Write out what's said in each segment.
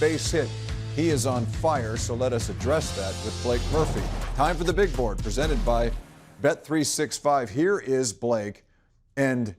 base hit. He is on fire, so let us address that with Blake Murphy. Time for the big board, presented by Bet365. Here is Blake. And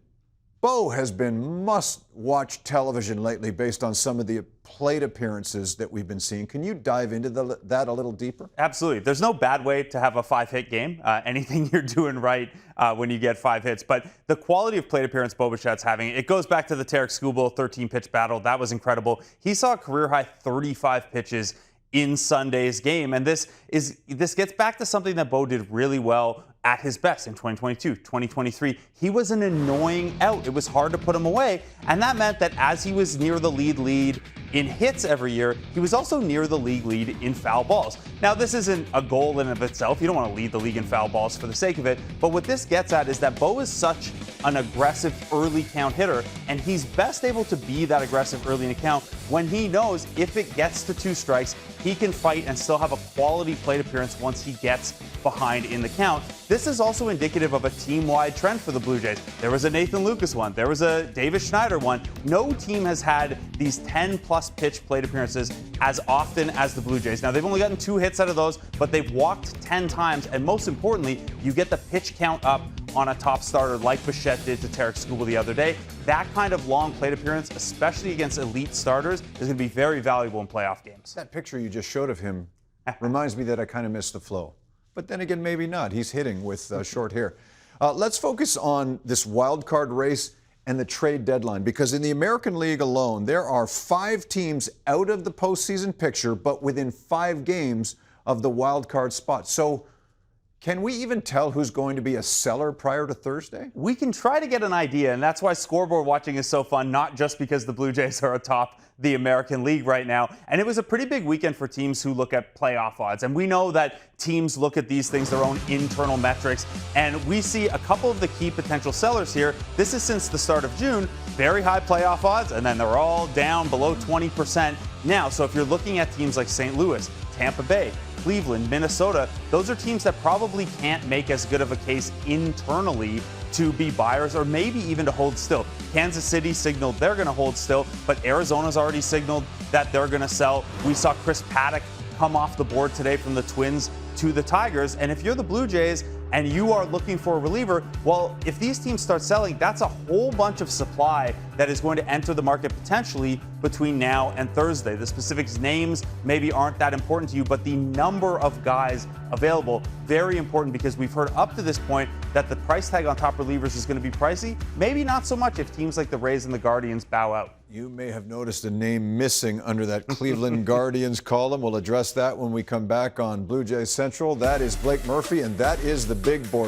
Bo has been must-watch television lately based on some of the plate appearances that we've been seeing. Can you dive into that a little deeper? Absolutely. There's no bad way to have a 5-hit game. Anything you're doing right when you get 5 hits. But the quality of plate appearance Bo Bichette's having, it goes back to the Tarek Skubal 13-pitch battle. That was incredible. He saw a career-high 35 pitches in Sunday's game. And this gets back to something that Bo did really well at his best in 2022, 2023. He was an annoying out. It was hard to put him away. And that meant that as he was near the lead in hits every year, he was also near the league lead in foul balls. Now, this isn't a goal in and of itself. You don't want to lead the league in foul balls for the sake of it. But what this gets at is that Bo is such an aggressive early count hitter, and he's best able to be that aggressive early in a count when he knows if it gets to 2 strikes, he can fight and still have a quality plate appearance once he gets behind in the count. This is also indicative of a team-wide trend for the Blue Jays. There was a Nathan Lucas one. There was a Davis Schneider one. No team has had these 10-plus pitch plate appearances as often as the Blue Jays. Now, they've only gotten 2 hits out of those, but they've walked 10 times. And most importantly, you get the pitch count up on a top starter like Bichette did to Tarek Skubal the other day. That kind of long plate appearance, especially against elite starters, is going to be very valuable in playoff games. That picture you just showed of him reminds me that I kind of missed the flow. But then again, maybe not. He's hitting with short hair. Let's focus on this wild card race and the trade deadline, because in the American League alone, there are 5 teams out of the postseason picture, but within 5 games of the wild card spot. So can we even tell who's going to be a seller prior to Thursday? We can try to get an idea, and that's why scoreboard watching is so fun, not just because the Blue Jays are atop the American League right now. And it was a pretty big weekend for teams who look at playoff odds. And we know that teams look at these things, their own internal metrics, and we see a couple of the key potential sellers here. This is since the start of June, very high playoff odds, and then they're all down below 20% now. So if you're looking at teams like St. Louis, Tampa Bay, Cleveland, Minnesota, those are teams that probably can't make as good of a case internally to be buyers or maybe even to hold still. Kansas City signaled they're going to hold still, but Arizona's already signaled that they're going to sell. We saw Chris Paddock come off the board today from the Twins to the Tigers. And if you're the Blue Jays and you are looking for a reliever, well, if these teams start selling, that's a whole bunch of supply that is going to enter the market potentially between now and Thursday. The specific names maybe aren't that important to you, but the number of guys available, very important, because we've heard up to this point that the price tag on top relievers is going to be pricey. Maybe not so much if teams like the Rays and the Guardians bow out. You may have noticed a name missing under that Cleveland Guardians column. We'll address that when we come back on Blue Jays Central. That is Blake Murphy, and that is the big board.